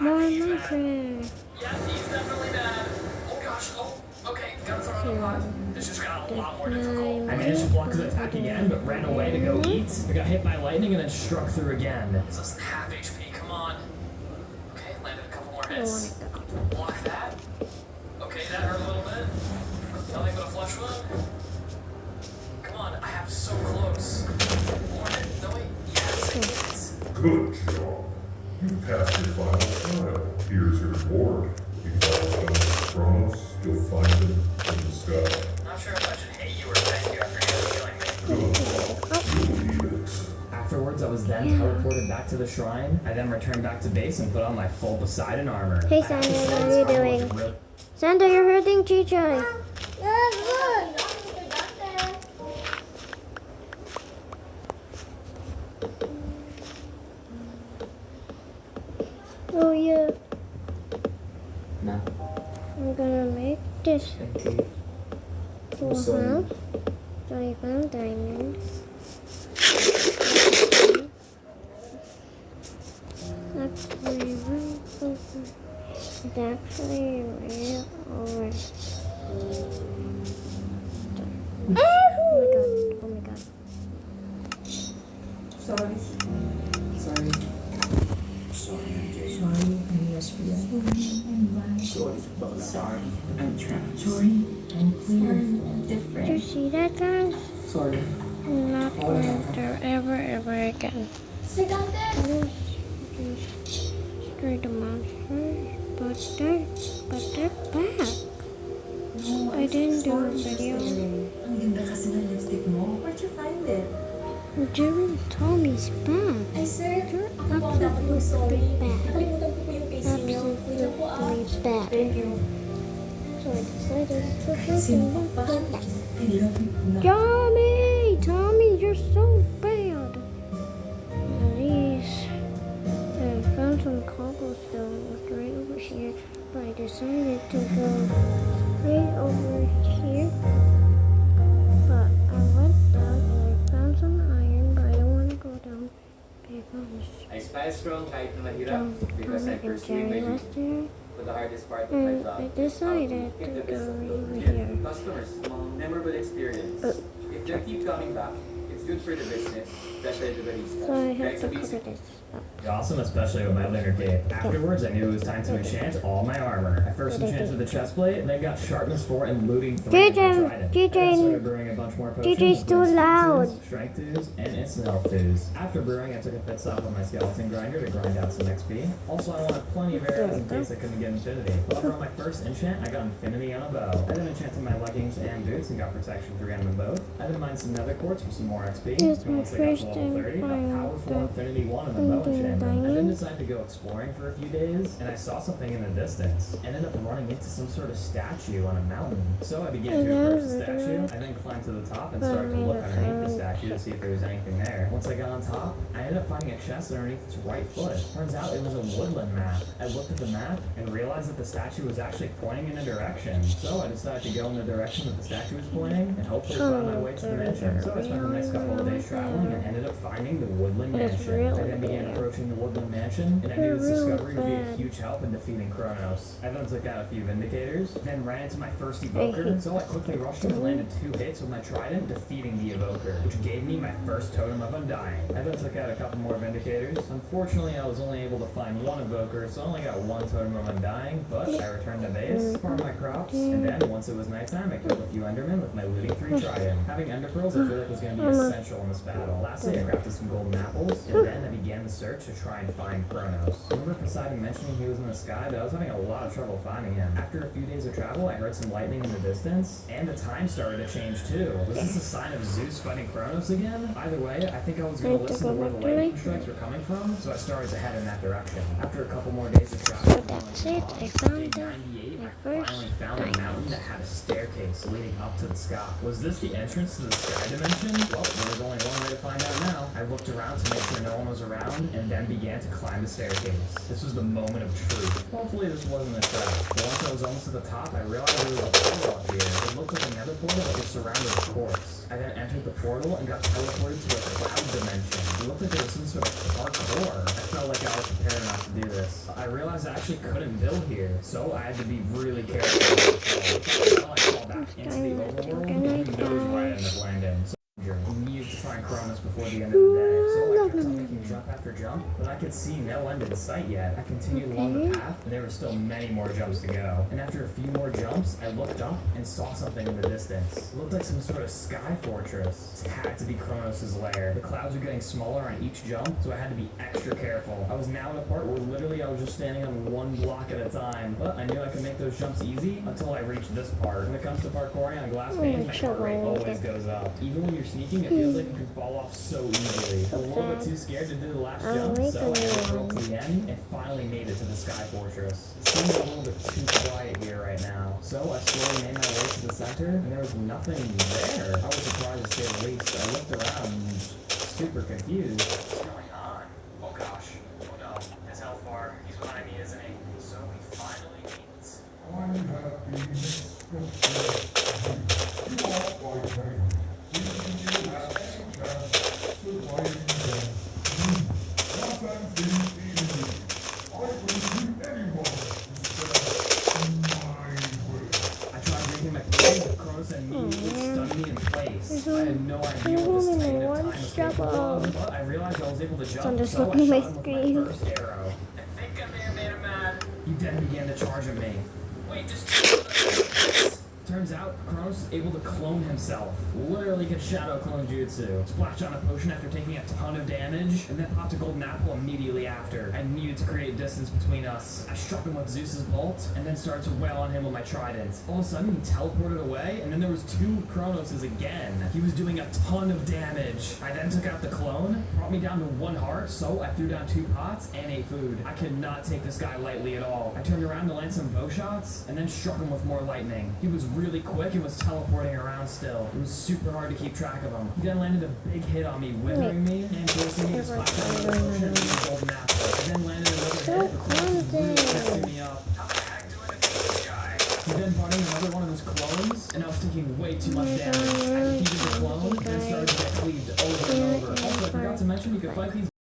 More Minecraft. Yeah, he's definitely bad. Oh gosh, okay, gotta throw it on the pot. This just got a lot more difficult. I managed to block his attack again, but ran away to go eat. I got hit by lightning and then struck through again. He's less than half HP, come on. Okay, landed a couple more hits. Block that. Okay, that hurt a little bit. Nothing but a flush one. Come on, I am so close. More hit, no wait, yes. Good job. You passed your final trial. Here's your reward. You follow down Kronos, you'll find him in the sky. Not sure if I should hate you or thank you after killing me. Good luck. You'll need it. Afterwards, I was then teleported back to the shrine. I then returned back to base and put on my full Poseidon armor. Hey, Sandra, what are you doing? Sandra, you're hurting Chicho. Oh yeah. No. I'm gonna make this cool house. So I found diamonds. Actually, it's actually right over. Oh my god. Sorry. I'm transitory and clear and different. Did you see that, guys? Sorry. I'm not going to ever again. Destroy the monsters, but they're back. I didn't do a video. Ang ganda kasi ng lipstick mo. Where'd you find it? Jerry Tommy's back. Ay, sir, You're ako po ang dapat mag-sorry. back. Nakalimutan ko po yung face niyo. Ito po Absolutely back. Thank you. So I decided to Simple pa. go back. I love you na. Tommy, you're so bad. At least I found some cobblestone right over here, but I decided to go right over here. But I went down and I found some iron, but I don't want to go down because I spy strong kahit na mahirap because I Tommy and pursue my Jerry was dream. there. But the hardest part of my And job I is how decided to get to the go best of over those here. customers. Memorable experience. If they keep coming back, it's good for the business, especially the baristas. So I have Guys, to amazing. cover this up. Awesome, especially with my lunar cape. Afterwards, I knew it was time to enchant all my armor. I first enchanted the chest plate, then got sharpness 4 and looting 3 with my trident. I then started brewing a bunch more potions. JJ's too with loud. speed 2s, strength 2s, and instant health 2s. After brewing, I took a pit stop on my skeleton grinder to grind out some XP. Also, I wanted plenty of arrows in case I couldn't get infinity. However, on my first enchant, I got infinity on a bow. I then enchanted my leggings and boots and got protection 3 on them both. I then mined some nether quartz for some more XP. It's And my once I got to first level 30, got time power 4 buying infinity 1 on the bow something enchantment. I then diamond. decided to go exploring for a few days, and I saw something in the distance. Ended up running into some sort of statue on a mountain. So I began to approach the statue. I then climbed to the top and started to look underneath the statue to see if there was anything there. Once I got on top, I ended up finding a chest underneath its right foot. Turns out it was a woodland map. I looked at the map and realized that the statue was actually pointing in a direction. So I decided to go in the direction that the statue was pointing and hopefully find my way to the mansion. So I spent the next couple of days traveling and ended up finding the woodland It's mansion. really I then began bad. approaching the woodland mansion, and I knew this They're really discovery would be a bad. huge help in defeating Kronos. I then took out a few Vindicators, then ran into my first Evoker, so I quickly rushed him and landed 2 hits with my trident, defeating the Evoker, which gave me my first Totem of Undying. I then took out a couple more Vindicators. Unfortunately, I was only able to find 1 Evoker, so I only got 1 Totem of Undying, but I returned to base, farmed my crops, and then, once it was nighttime, I killed a few Endermen with my looting 3 trident. Having Ender Pearls, I feel like was going to be essential in this battle. Lastly, I crafted some golden apples, and then I began the search to try and find Kronos. Remember Poseidon mentioning he was in the sky, but I was having a lot of trouble finding him. After a few days of travel, I heard some lightning in the distance, and the time started to change too. Was this a sign of Zeus fighting Kronos again? Either way, I think I was going to listen to where the lightning strikes were coming from, so I started to head in that direction. After a couple more days of travel, So that's it. I found day the 98, my I first finally found a mountain that had a staircase leading up to the sky. Was this the entrance to the sky dimension? Well, there was only one way to find out now. I looked around to make sure no one was around, and then began to climb the staircase. This was the moment of truth. Hopefully this wasn't a trap. But once I was almost to the top, I realized there was a portal up here. It looked like another portal that was surrounded with quartz. I then entered the portal and got teleported to a cloud dimension. It looked like there was some sort of parkour. I fell felt like I was prepared enough to do this. I realized I actually couldn't build here, so I had to be really careful. I fall back into the overworld, and who knows where I end up landing. So we needed to find Cronus before the end of the day, so I kept on making jump after jump, but I could see no end in sight yet. I continued along the path, and there were still many more jumps to go. And after a few more jumps, I looked up and saw something in the distance. It looked like some sort of sky fortress. It had to be Kronos' lair. The clouds were getting smaller on each jump, so I had to be extra careful. I was now in a part where literally I was just standing on one block at a time, but I knew I could make those jumps easy until I reached this part. When it comes to parkouring on glass panes, my heart rate always goes up. Even when you're sneaking, it feels like you can fall off so easily. I'm a little bit too scared to do the last jump, so I rolled to the end and finally made it to the Sky Fortress. It seems a little bit too quiet here right now, so I slowly made my way to the center, and there was nothing there. I was surprised to say the least. I looked around, super confused. What's going on? Oh gosh. Oh no. It's Elfar. He's behind me, isn't he? So we finally meet. I'm happy. You are my friend. You have any chance surviving them. Nothing seems easy. I will do anyone who stands my way. I tried drinking my food, but Kronos immediately stunned me in place. I had no idea what this titan of time escape was, but I realized I was able to jump, I'm just so I looking shot at my him with screen. my first arrow. I think I may have made him mad. He then began to charge at me. Wait, just turns out, Kronos is able to clone himself. Literally could shadow clone jutsu. Splashed on a potion after taking a ton of damage, and then popped a golden apple immediately after. I needed to create distance between us. I struck him with Zeus's bolt, and then started to wail on him with my trident. All of a sudden, he teleported away, and then there was two Kronoses again. He was doing a ton of damage. I then took out the clone, brought me down to 1 heart, so I threw down 2 pots and ate food. I could not take this guy lightly at all. I turned around to land some bow shots, and then struck him with more lightning. He was really quick and was teleporting around still. It was super hard to keep track of him. He then landed a big hit on me, withering me and forcing me to splash out of the potion and the golden apple. I then landed another hit, the clone really messing me up. How the heck do I defeat this guy? He then brought in another one of his clones, and I was taking way too much damage. I defeated the clone, and then started to get cleaved over and over. Also, I forgot to mention you could fight these